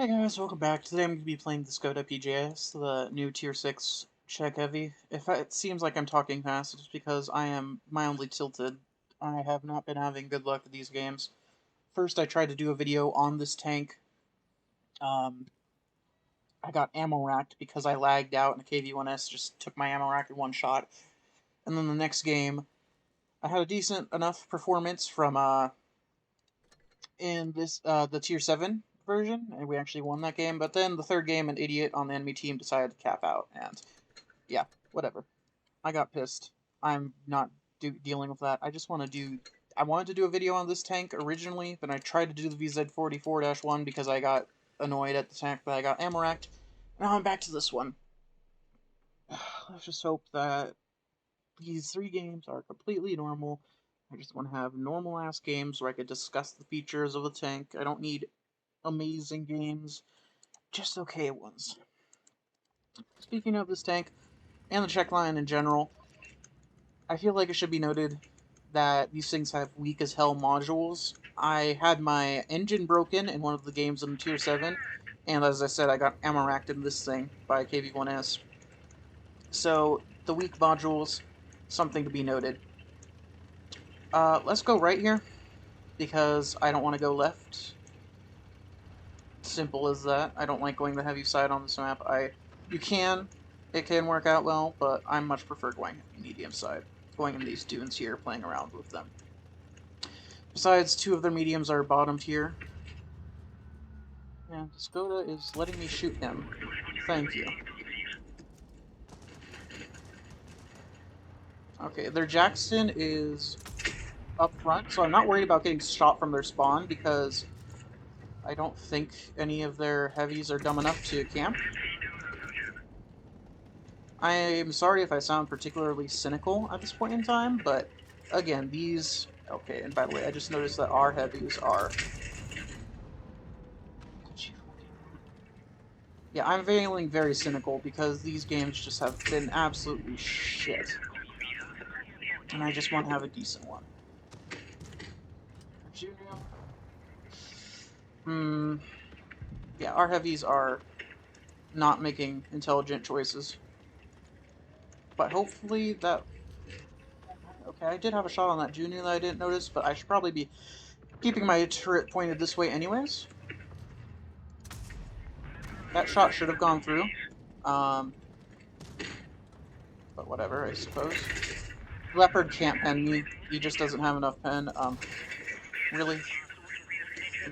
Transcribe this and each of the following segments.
Hey guys, welcome back. Today I'm going to be playing the Skoda PJS, the new Tier 6 Czech Heavy. If it seems like I'm talking fast, it's because I am mildly tilted. I have not been having good luck with these games. First, I tried to do a video on this tank. Um, I got ammo racked because I lagged out and the KV-1S just took my ammo rack in one shot. And then the next game, I had a decent enough performance from in the Tier 7 version, and we actually won that game. But then the third game, an idiot on the enemy team decided to cap out, and yeah, whatever. I got pissed. I'm not dealing with that. I just want to do. I wanted to do a video on this tank originally, then I tried to do the VZ44-1 because I got annoyed at the tank that I got ammo racked. Now I'm back to this one. Let's just hope that these three games are completely normal. I just want to have normal ass games where I could discuss the features of the tank. I don't need amazing games, just okay ones. Speaking of this tank and the Czech line in general, I feel like it should be noted that these things have weak as hell modules. I had my engine broken in one of the games in Tier 7, and as I said, I got ammo racked in this thing by KV-1S. So, the weak modules, something to be noted. Let's go right here, because I don't want to go left. Simple as that. I don't like going the heavy side on this map. It can work out well, but I much prefer going medium side. Going in these dunes here, playing around with them. Besides, two of their mediums are bottomed here. And Skoda is letting me shoot him. Thank you. Okay, their Jackson is up front, so I'm not worried about getting shot from their spawn because I don't think any of their heavies are dumb enough to camp. I am sorry if I sound particularly cynical at this point in time, but again, these... Okay, and by the way, I just noticed that our heavies are... Yeah, I'm feeling very cynical because these games just have been absolutely shit. And I just want to have a decent one. Yeah, our heavies are not making intelligent choices. But hopefully that... Okay, I did have a shot on that Junior that I didn't notice, but I should probably be keeping my turret pointed this way anyways. That shot should have gone through. But whatever, I suppose. Leopard can't pen me. He just doesn't have enough pen. Really?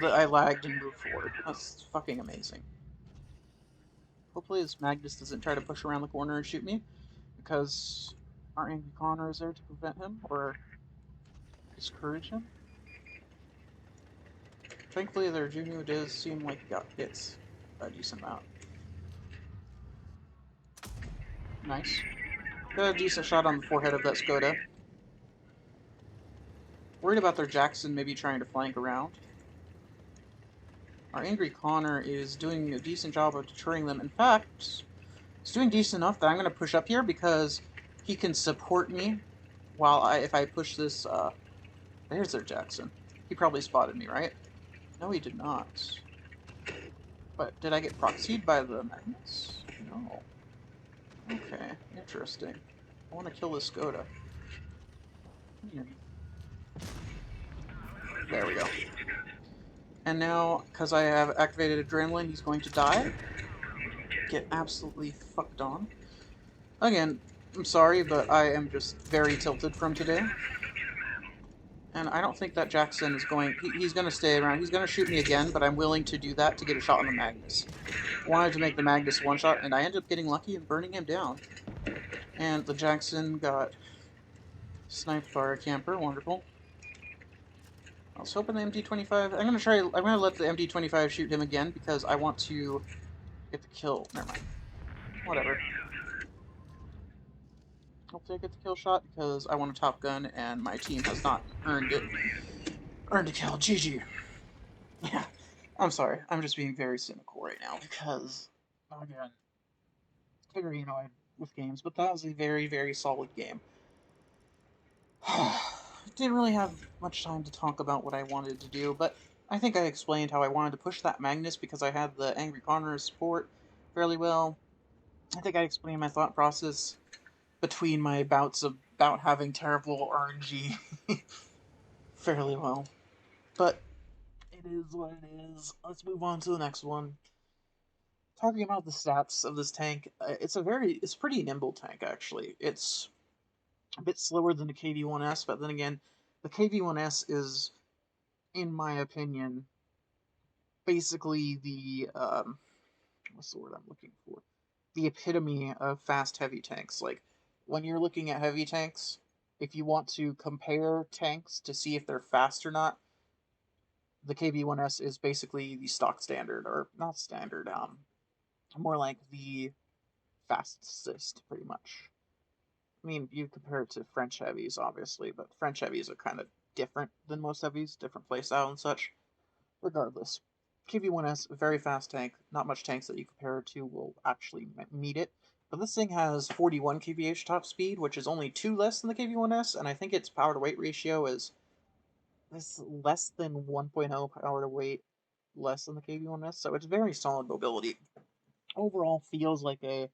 I lagged and moved forward. That's fucking amazing. Hopefully this Magnus doesn't try to push around the corner and shoot me, because our Angry Connor is there to prevent him, or discourage him. Thankfully their Junior does seem like he got hits a decent amount. Nice. Got a decent shot on the forehead of that Skoda. Worried about their Jackson maybe trying to flank around. Our Angry Connor is doing a decent job of deterring them. In fact, he's doing decent enough that I'm going to push up here because he can support me while if I push this, there's their Jackson. He probably spotted me, right? No, he did not. But did I get proxied by the Magnus? No. Okay, interesting. I want to kill this Skoda. There we go. And now, because I have activated Adrenaline, he's going to die. Get absolutely fucked on. Again, I'm sorry, but I am just very tilted from today. And I don't think that Jackson is going... He's going to stay around. He's going to shoot me again, but I'm willing to do that to get a shot on the Magnus. I wanted to make the Magnus one shot, and I ended up getting lucky and burning him down. And the Jackson got sniped by a camper. Wonderful. I was hoping the MD-25... I'm gonna let the MD-25 shoot him again, because I want to get the kill. Never mind. Whatever. Hopefully I get the kill shot, because I want a Top Gun, and my team has not earned it. Earned a kill. GG. Yeah. I'm sorry. I'm just being very cynical right now, because... Again, very annoyed with games, but that was a very, very solid game. Didn't really have much time to talk about what I wanted to do, but I think I explained how I wanted to push that Magnus because I had the Angry Connor support fairly well. I think I explained my thought process between my bouts about having terrible RNG fairly well. But it is what it is. Let's move on to the next one. Talking about the stats of this tank, it's a pretty nimble tank actually. It's a bit slower than the KV-1S, but then again, the KV-1S is, in my opinion, basically the what's the word I'm looking for? The epitome of fast heavy tanks. Like when you're looking at heavy tanks, if you want to compare tanks to see if they're fast or not, the KV-1S is basically the stock standard, or not standard, more like the fastest, pretty much. I mean, you compare it to French heavies, obviously, but French heavies are kind of different than most heavies, different playstyle and such. Regardless, KV-1S, very fast tank. Not much tanks that you compare it to will actually meet it. But this thing has 41 kVh top speed, which is only 2 less than the KV-1S, and I think its power to weight ratio is less than 1.0 power to weight less than the KV-1S, so it's very solid mobility. Overall, feels like a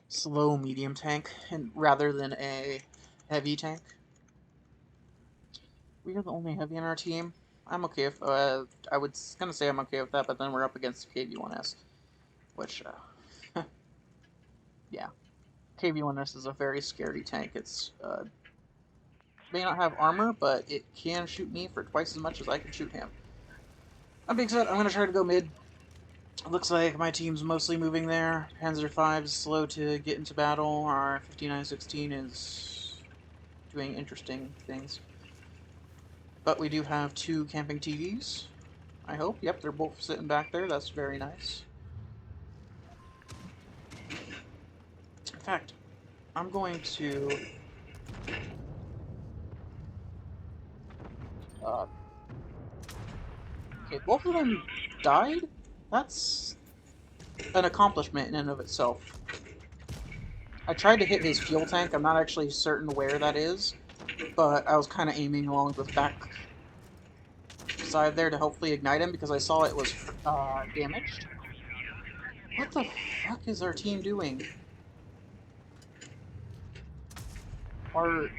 slow medium tank and rather than a heavy tank. We are the only heavy in our team. I'm okay if I was gonna say I'm okay with that, but then we're up against KV-1S, which yeah, KV-1S is a very scary tank. It's may not have armor, but it can shoot me for twice as much as I can shoot him. That being said, I'm gonna try to go mid. Looks like my team's mostly moving there. Panzer V is slow to get into battle. Our 5916 is doing interesting things. But we do have 2 camping TVs, I hope. Yep, they're both sitting back there. That's very nice. In fact, I'm going to... okay, both of them died? That's an accomplishment in and of itself. I tried to hit his fuel tank. I'm not actually certain where that is, but I was kind of aiming along the back side there to hopefully ignite him because I saw it was damaged. What the fuck is our team doing? Our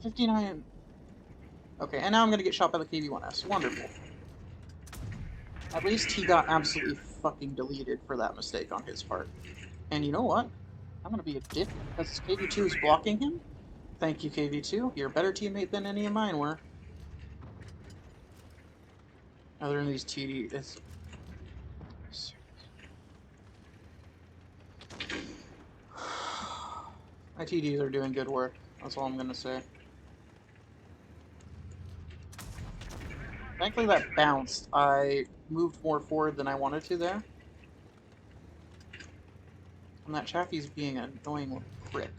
59... okay, and now I'm gonna get shot by the KV-1S. Wonderful. At least he got absolutely fucking deleted for that mistake on his part. And you know what? I'm gonna be a dick because KV-2 is blocking him. Thank you, KV-2. You're a better teammate than any of mine were. Other than these TDs. My TDs are doing good work. That's all I'm gonna say. Thankfully that bounced. I moved more forward than I wanted to there. And that Chaffee's being an annoying little prick.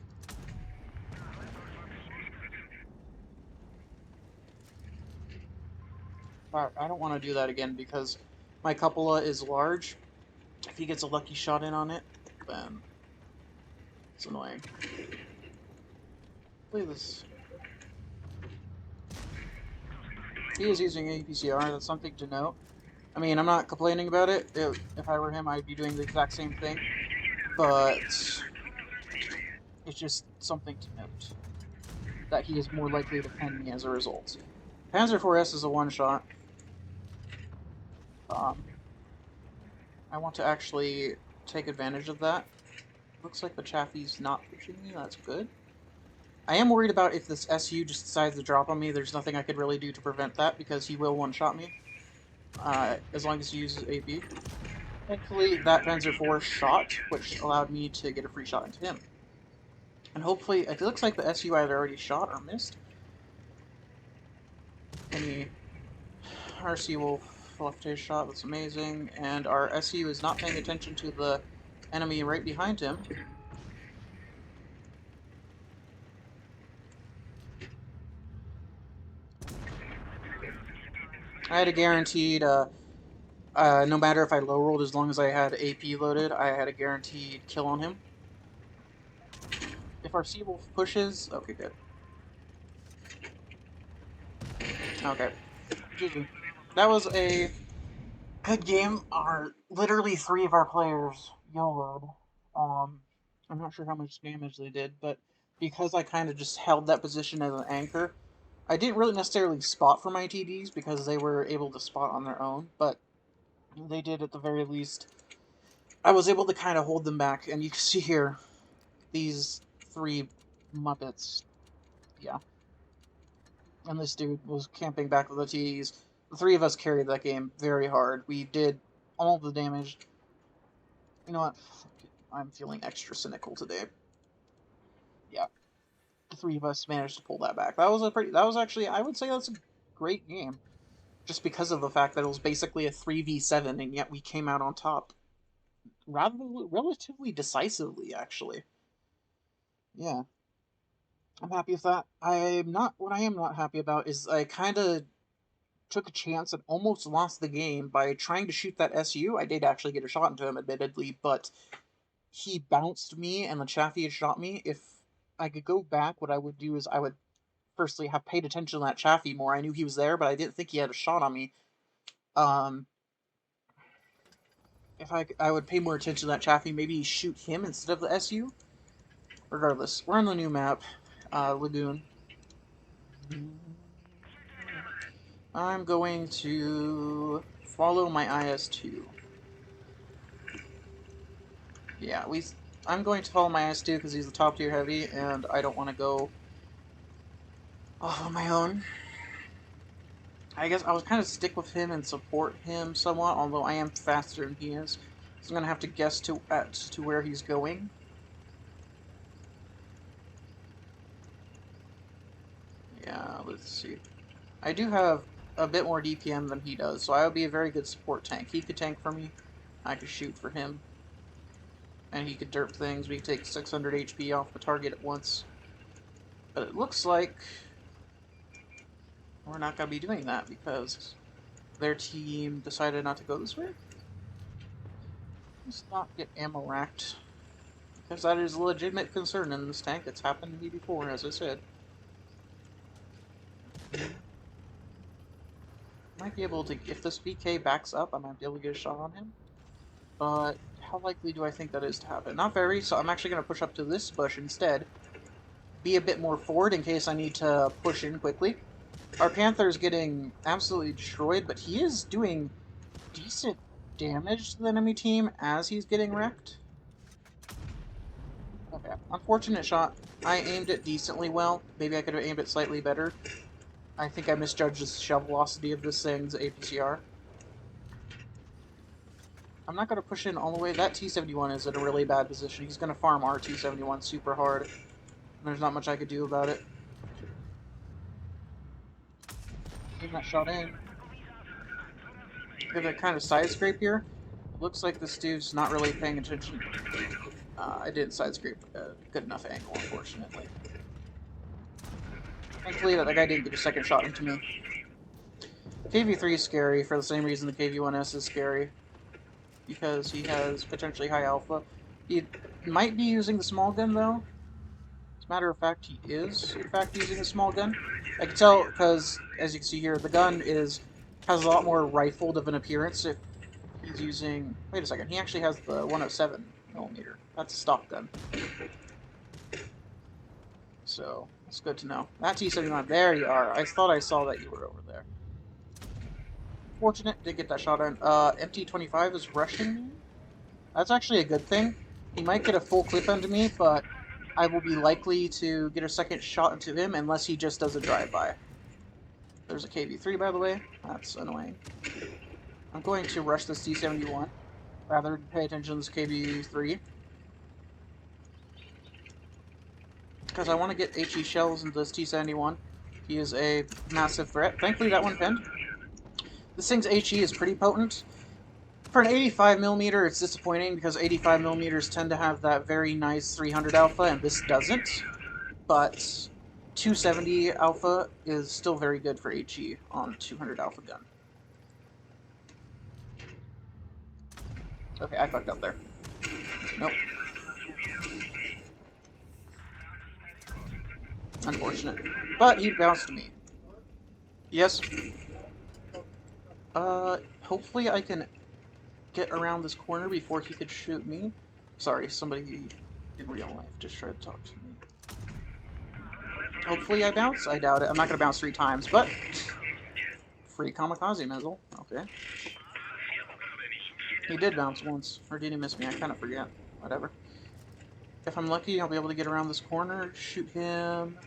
I don't want to do that again because my cupola is large. If he gets a lucky shot in on it, then it's annoying. Look at this. He is using APCR, that's something to note. I mean, I'm not complaining about it. If I were him, I'd be doing the exact same thing. But it's just something to note. That he is more likely to pen me as a result. Panzer IV-S is a one-shot. I want to actually take advantage of that. Looks like the Chaffee's not pushing me, that's good. I am worried about if this SU just decides to drop on me. There's nothing I could really do to prevent that because he will one-shot me. As long as he uses AP. Thankfully, that Panzer IV shot, which allowed me to get a free shot into him. And hopefully, it looks like the SU either already shot or missed. And RC will left his shot, that's amazing. And our SU is not paying attention to the enemy right behind him. I had a guaranteed, no matter if I low rolled, as long as I had AP loaded, I had a guaranteed kill on him. If our Seawolf pushes, okay, good. Okay, GG. That was a good game. Literally three of our players YOLO'd. I'm not sure how much damage they did, but because I kind of just held that position as an anchor, I didn't really necessarily spot for my TDs because they were able to spot on their own, but they did at the very least. I was able to kind of hold them back, and you can see here these three Muppets. Yeah. And this dude was camping back with the TDs. The three of us carried that game very hard. We did all the damage. You know what? I'm feeling extra cynical today. Yeah, the three of us managed to pull that back. That was actually, I would say that's a great game. Just because of the fact that it was basically a 3v7, and yet we came out on top. Rather, relatively decisively, actually. Yeah. I'm happy with that. What I am not happy about is I kind of took a chance and almost lost the game by trying to shoot that SU. I did actually get a shot into him, admittedly, but he bounced me and the Chaffee had shot me. If I could go back, what I would do is I would firstly have paid attention to that Chaffee more. I knew he was there, but I didn't think he had a shot on me. If I would pay more attention to that Chaffee, maybe shoot him instead of the SU. Regardless, we're on the new map, Lagoon. I'm going to follow my IS-2. Yeah, I'm going to follow my IS-2 because he's the top tier heavy, and I don't want to go off on my own. I guess I was kind of stick with him and support him somewhat, although I am faster than he is. So I'm going to have to guess to where he's going. Yeah, let's see. I do have a bit more DPM than he does, so I would be a very good support tank. He could tank for me, I could shoot for him, and he could derp things. We could take 600 HP off the target at once. But it looks like we're not going to be doing that because their team decided not to go this way. Let's not get ammo racked, because that is a legitimate concern in this tank. It's happened to me before, as I said. Might be able to, if this VK backs up, I might be able to get a shot on him. But how likely do I think that is to happen? Not very, so I'm actually going to push up to this bush instead. Be a bit more forward in case I need to push in quickly. Our Panther is getting absolutely destroyed, but he is doing decent damage to the enemy team as he's getting wrecked. Okay, unfortunate shot. I aimed it decently well. Maybe I could have aimed it slightly better. I think I misjudged the shell velocity of this thing's APCR. I'm not going to push in all the way. That T-71 is in a really bad position. He's going to farm our T-71 super hard. And there's not much I could do about it. Getting that shot in. Give it a kind of side scrape here. Looks like this dude's not really paying attention. I didn't side scrape a good enough angle, unfortunately. Thankfully, that guy didn't get a second shot into me. KV-3 is scary for the same reason the KV-1S is scary. Because he has potentially high alpha. He might be using the small gun, though. As a matter of fact, he is, in fact, using a small gun. I can tell because, as you can see here, the gun has a lot more rifled of an appearance if he's using... Wait a second, he actually has the 107mm. That's a stock gun. So, it's good to know. That T-79, there you are. I thought I saw that you were over there. Fortunate, did get that shot on. MT-25 is rushing me. That's actually a good thing. He might get a full clip onto me, but I will be likely to get a second shot into him unless he just does a drive-by. There's a KV-3, by the way. That's annoying. I'm going to rush this T-71 rather than pay attention to this KV-3. Because I want to get HE shells into this T-71. He is a massive threat. Thankfully, that one pinned. This thing's HE is pretty potent. For an 85mm, it's disappointing because 85mm tend to have that very nice 300 alpha, and this doesn't. But 270 alpha is still very good for HE on 200 alpha gun. Okay, I fucked up there. Nope. Unfortunate. But he bounced me. Yes. Hopefully I can get around this corner before he could shoot me. Sorry, somebody in real life just tried to talk to me. Hopefully I bounce. I doubt it. I'm not gonna bounce 3 times, but free kamikaze missile. Okay. He did bounce once, or did he miss me? I kind of forget. Whatever. If I'm lucky, I'll be able to get around this corner, shoot him.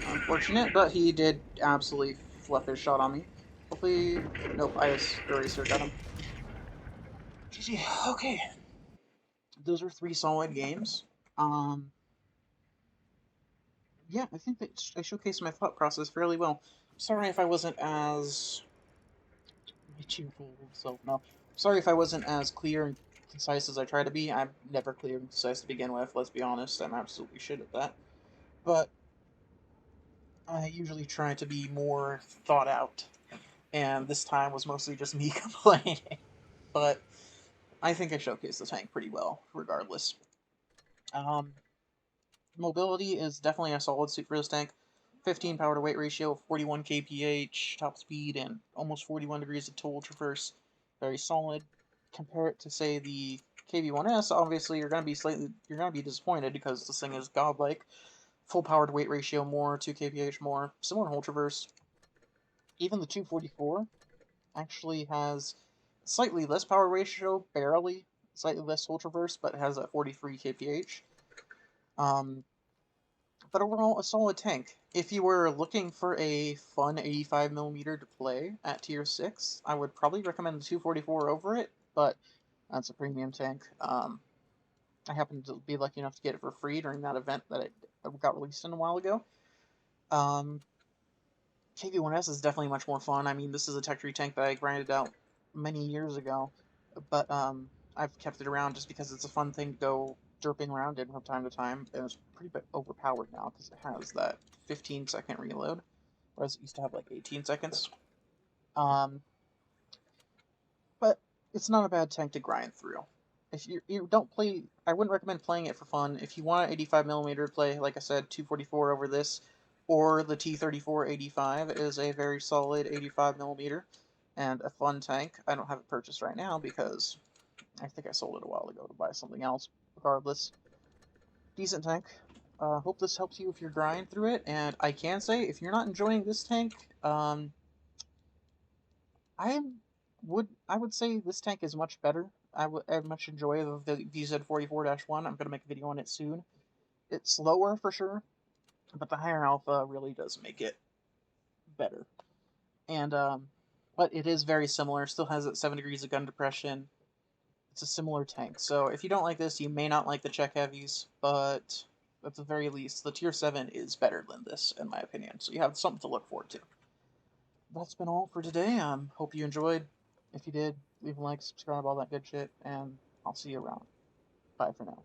Unfortunate, but he did absolutely fluff his shot on me. Hopefully, nope, eraser got him. GG. Okay. Those are 3 solid games. Yeah, I think that I showcased my thought process fairly well. Sorry if I wasn't as cheerful, so no. Sorry if I wasn't as clear and concise as I try to be. I'm never clear and concise to begin with, let's be honest. I'm absolutely shit at that. But I usually try to be more thought out. And this time was mostly just me complaining. But I think I showcased the tank pretty well, regardless. Um, Mobility is definitely a solid suit for this tank. 15 power to weight ratio, 41 kph, top speed, and almost 41 degrees of total traverse. Very solid. Compare it to say the KV1S, obviously you're gonna be disappointed because this thing is godlike. Full power to weight ratio more, 2 kph more, similar hull traverse. Even the 244 actually has slightly less power ratio, barely, slightly less hull traverse, but has a 43 kph. But overall, a solid tank. If you were looking for a fun 85mm to play at tier 6, I would probably recommend the 244 over it, but that's a premium tank. I happened to be lucky enough to get it for free during that event that it got released in a while ago. KV1S is definitely much more fun. I mean, this is a tech tree tank that I grinded out many years ago, but I've kept it around just because it's a fun thing to go derping around in from time to time, and it's pretty bit overpowered now because it has that 15-second reload, whereas it used to have like 18 seconds. But it's not a bad tank to grind through. If you don't play, I wouldn't recommend playing it for fun. If you want an 85mm to play, like I said, 244 over this, or the T3485 is a very solid 85mm and a fun tank. I don't have it purchased right now because I think I sold it a while ago to buy something else. Regardless, decent tank. Hope this helps you if you're grind through it. And I can say, if you're not enjoying this tank, I would say this tank is much better. I much enjoy the VZ44-1. I'm gonna make a video on it soon. It's slower for sure, but the higher alpha really does make it better. And but it is very similar. Still has that 7 degrees of gun depression. It's a similar tank. So if you don't like this, you may not like the Czech heavies, but at the very least, the tier 7 is better than this, in my opinion. So you have something to look forward to. That's been all for today. Hope you enjoyed. If you did, leave a like, subscribe, all that good shit, and I'll see you around. Bye for now.